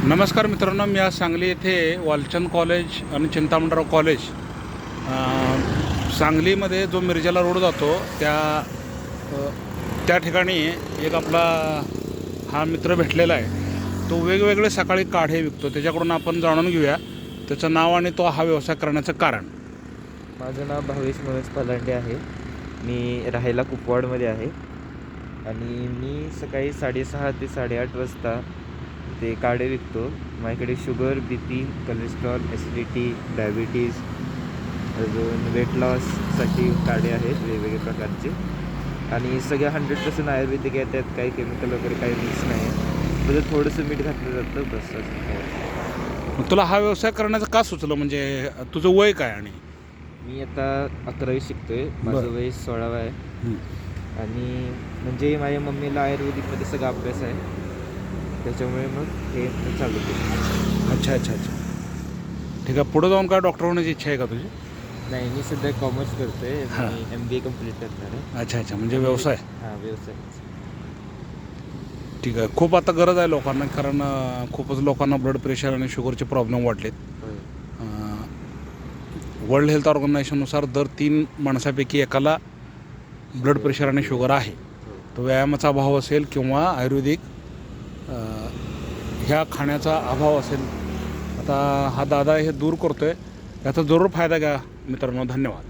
नमस्कार मित्रांनो, मी आज सांगली येथे वालचंद कॉलेज आणि चिंतामणराव कॉलेज सांगलीमध्ये जो मिरजेला रोड जातो त्या ठिकाणी एक आपला हा मित्र भेटलेला आहे. तो वेगवेगळे सकाळी काढे विकतो. त्याच्याकडून आपण जाणून घेऊया त्याचं नाव आणि तो हा व्यवसाय करण्याचं कारण. माझं नाव भावेश मनोज पलांडे आहे. मी राहायला कुपवाडमध्ये आहे आणि मी सकाळी 6:30 ते 8:30 वाजता ते काढे विकतो. माझ्याकडे sugar, BP, cholesterol, acidity, diabetes, अजून वेट लॉससाठी काढे आहेत वेगवेगळ्या प्रकारचे आणि सगळे 100% आयुर्वेदिक आहे. त्यात काही केमिकल वगैरे काही मिक्स नाही आहे. त्याचं थोडंसं मीठ घातलं जातं बस. मग तुला हा व्यवसाय करण्याचं का सुचलं? म्हणजे तुझं वय काय? आणि मी आता 11वी शिकतो आहे. माझं वय 16 आहे आणि म्हणजे माझ्या मम्मीला आयुर्वेदिकमध्ये सगळा अभ्यास आहे, त्याच्यामुळे मग हे चालू केलं. अच्छा अच्छा अच्छा, ठीक आहे. पुढे जाऊन काय डॉक्टर होण्याची इच्छा आहे का तुझी? नाही, मी सध्या कॉमर्स करतो आहे. हां. मी MBA कंप्लीट करणार आहे. अच्छा अच्छा, म्हणजे व्यवसाय. हां, व्यवसाय. ठीक आहे. खूप आता गरज आहे लोकांना, कारण खूपच लोकांना ब्लड प्रेशर आणि शुगरचे प्रॉब्लेम वाढलेत. होय. वर्ल्ड हेल्थ ऑर्गनायझेशननुसार दर 3 माणसापैकी एकाला ब्लड प्रेशर आणि शुगर आहे. तो व्यायामाचा अभाव असेल किंवा आयुर्वेदिक ह्या खाण्याचा अभाव असेल. आता हा दादा हे दूर करतो आहे, याचा जरूर फायदा घ्या मित्रांनो. धन्यवाद.